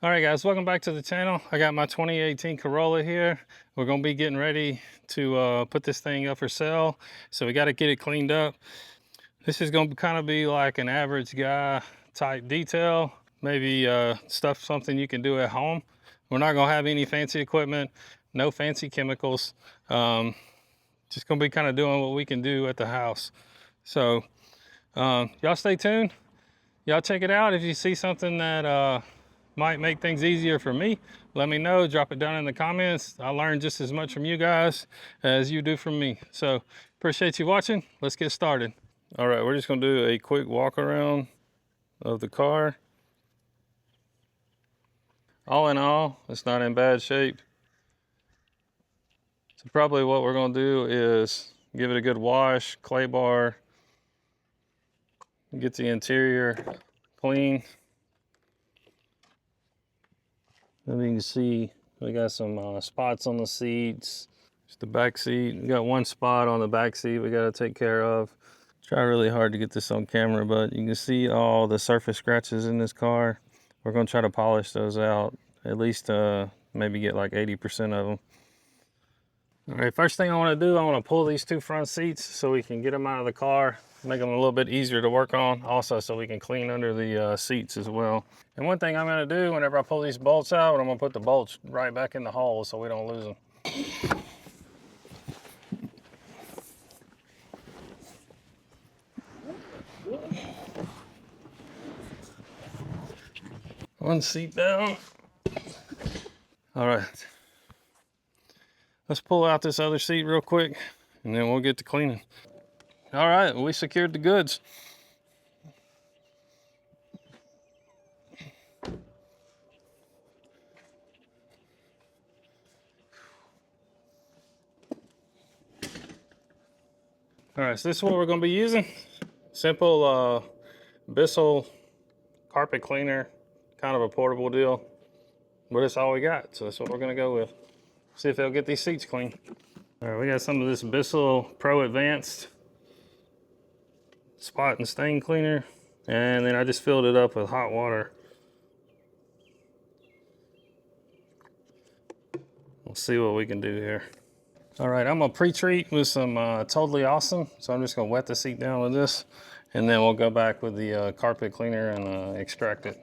All right, guys, welcome back to the channel. I got my 2018 Corolla here. We're gonna be getting ready to put this thing up for sale. So we gotta get it cleaned up. This is gonna kind of be like an average guy type detail. Maybe something you can do at home. We're not gonna have any fancy equipment, no fancy chemicals. Just gonna be kind of doing what we can do at the house. So y'all stay tuned. Y'all check it out. If you see something that might make things easier for me, let me know. Drop it down in the comments. I learn just as much from you guys as you do from me. So appreciate you watching. Let's get started. All right, we're just gonna do a quick walk around of the car. All in all, it's not in bad shape. So probably what we're gonna do is give it a good wash, clay bar, get the interior clean. And you can see we got some spots on the seats. Just the back seat. We got one spot on the back seat we got to take care of. Try really hard to get this on camera, but you can see all the surface scratches in this car. We're going to try to polish those out. At least maybe get like 80% of them. All right, first thing I want to do, I want to pull these two front seats so we can get them out of the car, make them a little bit easier to work on, also so we can clean under the seats as well. And one thing I'm going to do whenever I pull these bolts out, I'm going to put the bolts right back in the hole so we don't lose them. One seat down. All right. Let's pull out this other seat real quick and then we'll get to cleaning. All right, we secured the goods. All right, so this is what we're gonna be using. Simple Bissell carpet cleaner, kind of a portable deal, but it's all we got. So that's what we're gonna go with. See if they'll get these seats clean. All right, we got some of this Bissell Pro Advanced spot and stain cleaner, and then I just filled it up with hot water. We'll see what we can do here. All right, I'm gonna pre-treat with some Totally Awesome. So I'm just gonna wet the seat down with this, and then we'll go back with the carpet cleaner and extract it.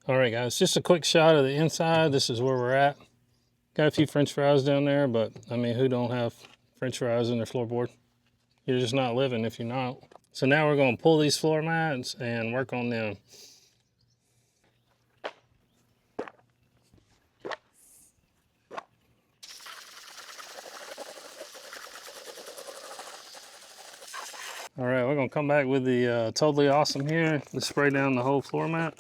All right, guys, just a quick shot of the inside. This is where we're at. Got a few French fries down there, but I mean, who don't have French fries in their floorboard? You're just not living if you're not. So now we're gonna pull these floor mats and work on them. All right, we're gonna come back with the Totally Awesome here. Let's spray down the whole floor mat.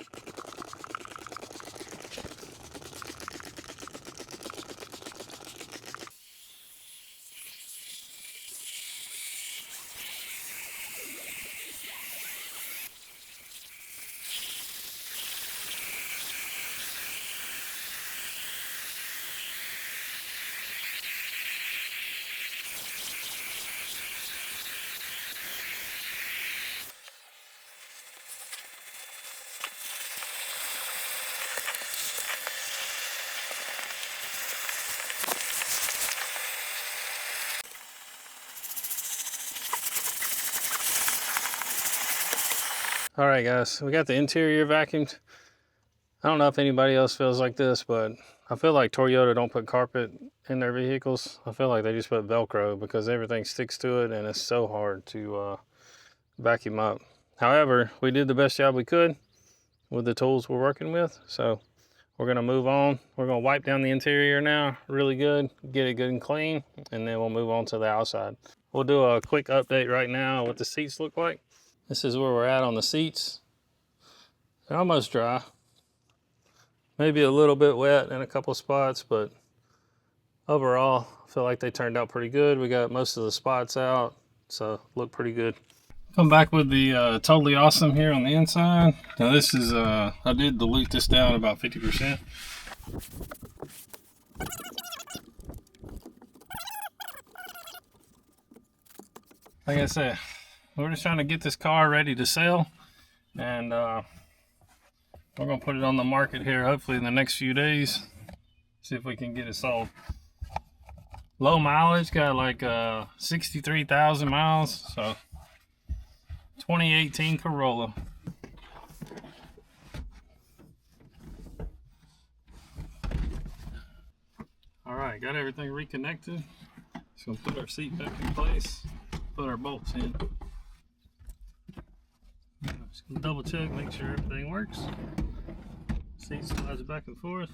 All right, guys, we got the interior vacuumed. I don't know if anybody else feels like this, but I feel like Toyota don't put carpet in their vehicles. I feel like they just put Velcro because everything sticks to it and it's so hard to vacuum up. However, we did the best job we could with the tools we're working with. So we're gonna move on. We're gonna wipe down the interior now really good, get it good and clean, and then we'll move on to the outside. We'll do a quick update right now what the seats look like. This is where we're at on the seats. They're almost dry. Maybe a little bit wet in a couple spots, but overall, I feel like they turned out pretty good. We got most of the spots out, so look pretty good. Come back with the Totally Awesome here on the inside. Now this is, I did dilute this down about 50%. Like I said, we're just trying to get this car ready to sell, and we're gonna put it on the market here hopefully in the next few days. See if we can get it sold. Low mileage, got like 63,000 miles, so 2018 Corolla. All right, got everything reconnected. Just gonna put our seat back in place, put our bolts in. Just gonna double check, make sure everything works. Seat slides back and forth,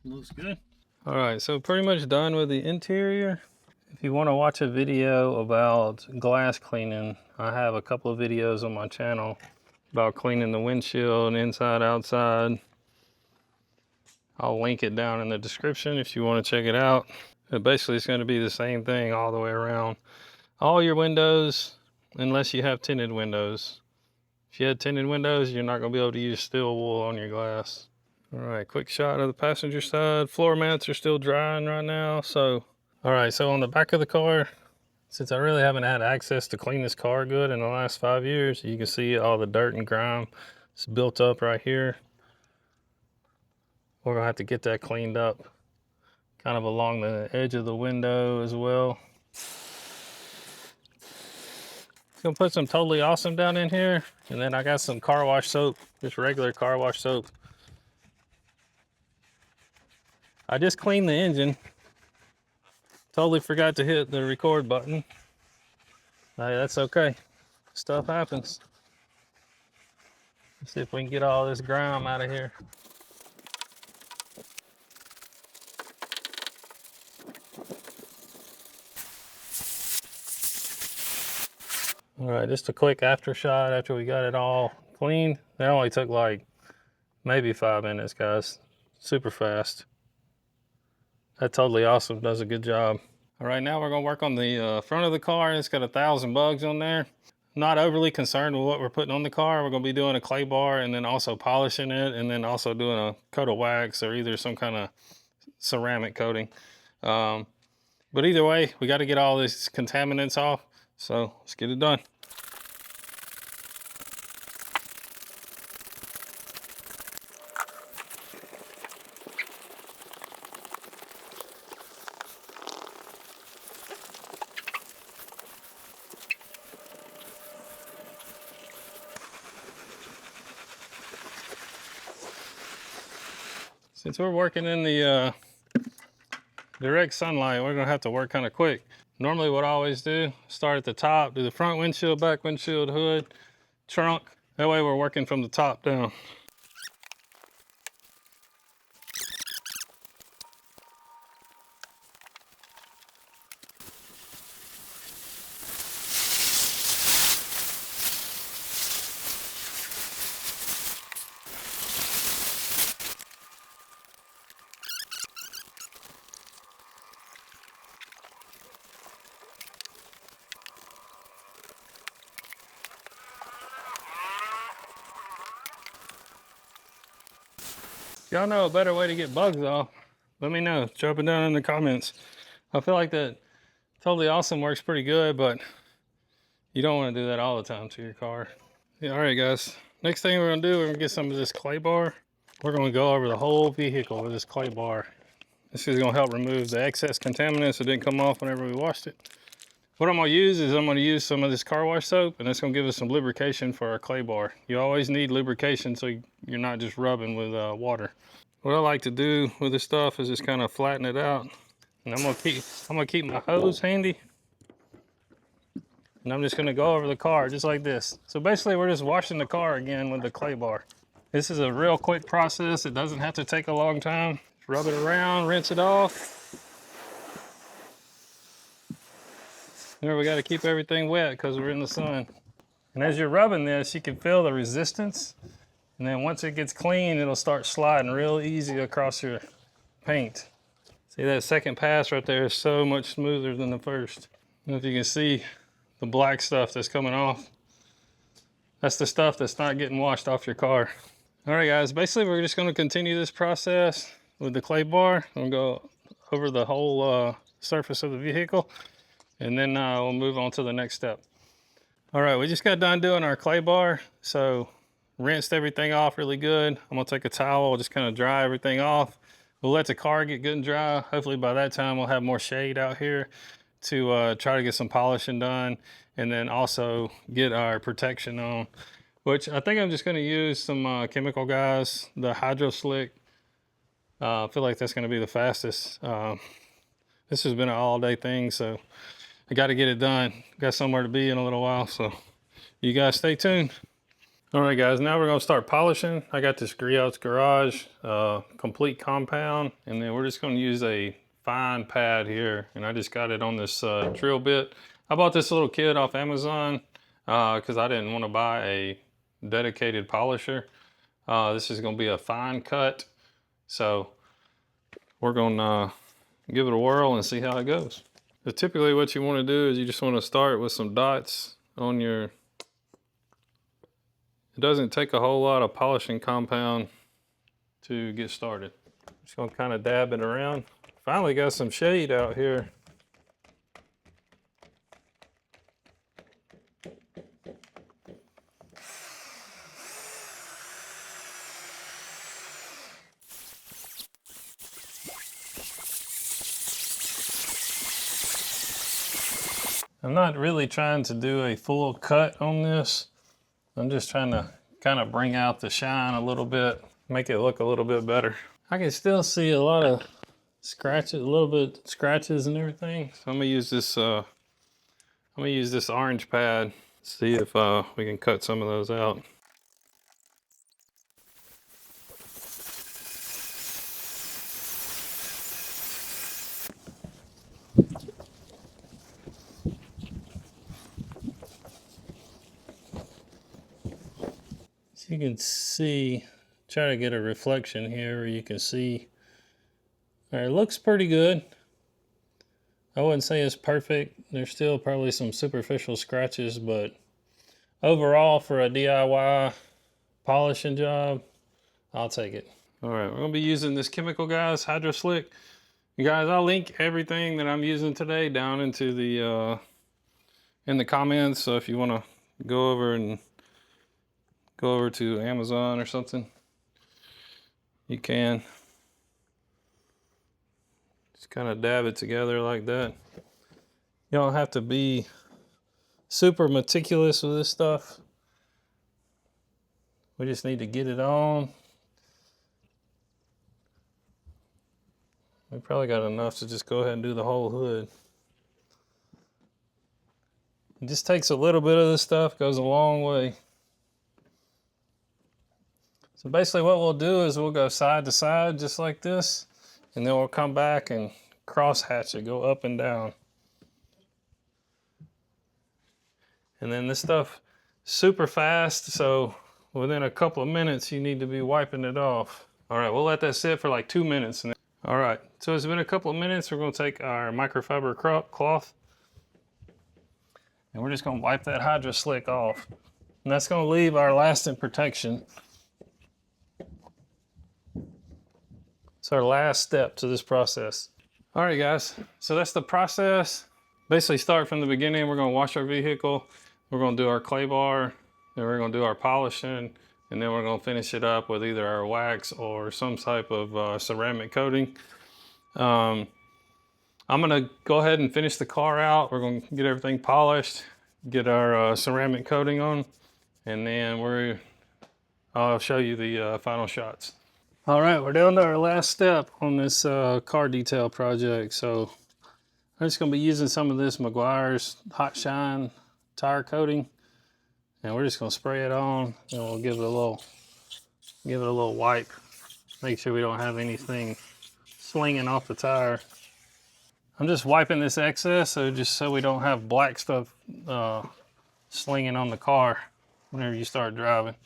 looks good. All right, so pretty much done with the interior. If you want to watch a video about glass cleaning, I have a couple of videos on my channel about cleaning the windshield inside, outside. I'll link it down in the description if you want to check it out. But basically, it's going to be the same thing all the way around. All your windows, unless you have tinted windows. If you had tinted windows, you're not going to be able to use steel wool on your glass. All right, quick shot of the passenger side. Floor mats are still drying right now, so. All right, so on the back of the car, since I really haven't had access to clean this car good in the last 5 years, you can see all the dirt and grime is built up right here. We're gonna have to get that cleaned up, kind of along the edge of the window as well. Gonna put some Totally Awesome down in here, and then I got some car wash soap, just regular car wash soap. I just cleaned the engine. Totally forgot to hit the record button. Hey, that's okay. Stuff happens. Let's see if we can get all this grime out of here. All right, just a quick after shot after we got it all cleaned. That only took like maybe 5 minutes, guys. Super fast. That Totally Awesome does a good job. All right, now we're gonna work on the front of the car. It's got 1,000 bugs on there. Not overly concerned with what we're putting on the car. We're gonna be doing a clay bar and then also polishing it, and then also doing a coat of wax or either some kind of ceramic coating. But either way, we got to get all these contaminants off. So let's get it done. Since we're working in the direct sunlight, we're gonna have to work kind of quick. Normally what I always do, start at the top, do the front windshield, back windshield, hood, trunk. That way we're working from the top down. If y'all know a better way to get bugs off, let me know. Drop it down in the comments. I feel like that Totally Awesome works pretty good, but you don't want to do that all the time to your car. Yeah, all right, guys. Next thing we're gonna do, we're gonna get some of this clay bar. We're gonna go over the whole vehicle with this clay bar. This is gonna help remove the excess contaminants that didn't come off whenever we washed it. What I'm gonna use is I'm gonna use some of this car wash soap, and that's gonna give us some lubrication for our clay bar. You always need lubrication so you're not just rubbing with water. What I like to do with this stuff is just kind of flatten it out. And I'm gonna keep my hose handy. And I'm just gonna go over the car just like this. So basically we're just washing the car again with the clay bar. This is a real quick process. It doesn't have to take a long time. Just rub it around, rinse it off. Remember, we gotta keep everything wet because we're in the sun. And as you're rubbing this, you can feel the resistance. And then once it gets clean, it'll start sliding real easy across your paint. See, that second pass right there is so much smoother than the first. I don't know if you can see the black stuff that's coming off. That's the stuff that's not getting washed off your car. All right, guys, basically we're just gonna continue this process with the clay bar. I'm gonna go over the whole surface of the vehicle, and then we'll move on to the next step. All right, we just got done doing our clay bar. So rinsed everything off really good. I'm gonna take a towel, just kind of dry everything off. We'll let the car get good and dry. Hopefully by that time we'll have more shade out here to try to get some polishing done, and then also get our protection on, which I think I'm just gonna use some chemical guys, the Hydro Slick. I feel like that's gonna be the fastest. This has been an all day thing, so I gotta get it done. Got somewhere to be in a little while, so you guys stay tuned. All right, guys, now we're gonna start polishing. I got this Griot's Garage complete compound, and then we're just gonna use a fine pad here, and I just got it on this drill bit. I bought this little kit off Amazon because I didn't want to buy a dedicated polisher. This is gonna be a fine cut, so we're gonna give it a whirl and see how it goes. So typically what you want to do is you just want to start with some dots on your, it doesn't take a whole lot of polishing compound to get started. Just gonna kind of dab it around. Finally got some shade out here. I'm not really trying to do a full cut on this. I'm just trying to kind of bring out the shine a little bit, make it look a little bit better. I can still see a lot of scratches, a little bit scratches and everything. So I'm gonna use this orange pad, see if we can cut some of those out. So you can see, try to get a reflection here where you can see. All right, it looks pretty good. I wouldn't say it's perfect. There's still probably some superficial scratches, but overall for a DIY polishing job, I'll take it. All right, we're gonna be using this chemical, guys, Hydro Slick. You guys, I'll link everything that I'm using today down into the in the comments. So if you want to go over to Amazon or something, you can. Just kind of dab it together like that. You don't have to be super meticulous with this stuff. We just need to get it on. We probably got enough to just go ahead and do the whole hood. It just takes a little bit of this stuff, goes a long way. So basically what we'll do is we'll go side to side just like this, and then we'll come back and cross hatch it, go up and down. And then this stuff super fast, so within a couple of minutes you need to be wiping it off. All right, we'll let that sit for like 2 minutes. All right, so it's been a couple of minutes. We're gonna take our microfiber cloth and we're just gonna wipe that Hydro Slick off. And that's gonna leave our lasting protection. It's our last step to this process. All right, guys, so that's the process. Basically start from the beginning. We're gonna wash our vehicle. We're gonna do our clay bar, then we're gonna do our polishing, and then we're gonna finish it up with either our wax or some type of ceramic coating. I'm gonna go ahead and finish the car out. We're gonna get everything polished, get our ceramic coating on, and then I'll show you the final shots. All right, we're down to our last step on this car detail project. So I'm just gonna be using some of this Meguiar's Hot Shine tire coating, and we're just gonna spray it on, and we'll give it a little wipe. Make sure we don't have anything slinging off the tire. I'm just wiping this excess, so we don't have black stuff slinging on the car whenever you start driving.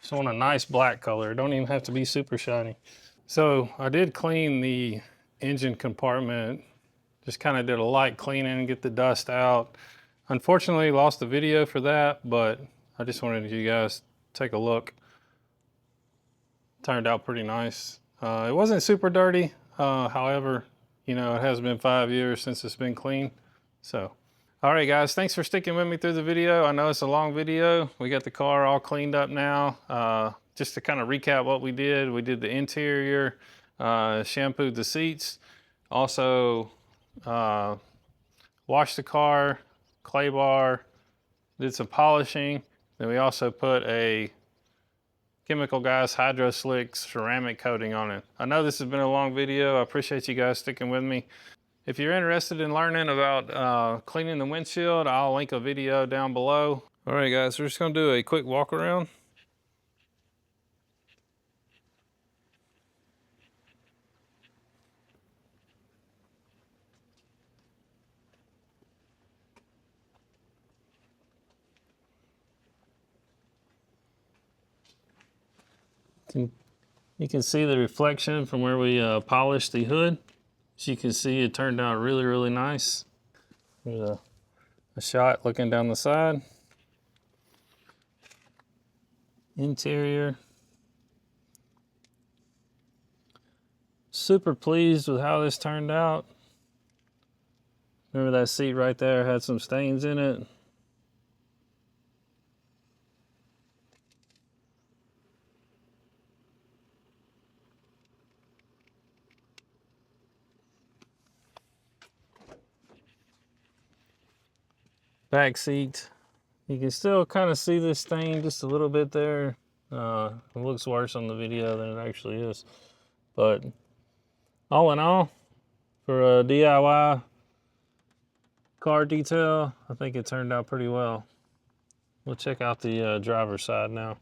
Just want a nice black color. It don't even have to be super shiny. So I did clean the engine compartment. Just kind of did a light cleaning, get the dust out. Unfortunately, lost the video for that, but I just wanted you guys to take a look. Turned out pretty nice. It wasn't super dirty. However, you know, it has been 5 years since it's been cleaned. So, all right, guys, thanks for sticking with me through the video. I know it's a long video. We got the car all cleaned up now. Just to kind of recap what we did the interior, shampooed the seats, also washed the car, clay bar, did some polishing. Then we also put a Chemical Guys Hydro Slick ceramic coating on it. I know this has been a long video. I appreciate you guys sticking with me. If you're interested in learning about cleaning the windshield, I'll link a video down below. All right, guys, we're just gonna do a quick walk around. You can see the reflection from where we polished the hood. As you can see, it turned out really, really nice. There's a shot looking down the side. Interior. Super pleased with how this turned out. Remember that seat right there had some stains in it. Back seat. You can still kind of see this stain just a little bit there. It looks worse on the video than it actually is. But all in all, for a DIY car detail, I think it turned out pretty well. We'll check out the driver's side now.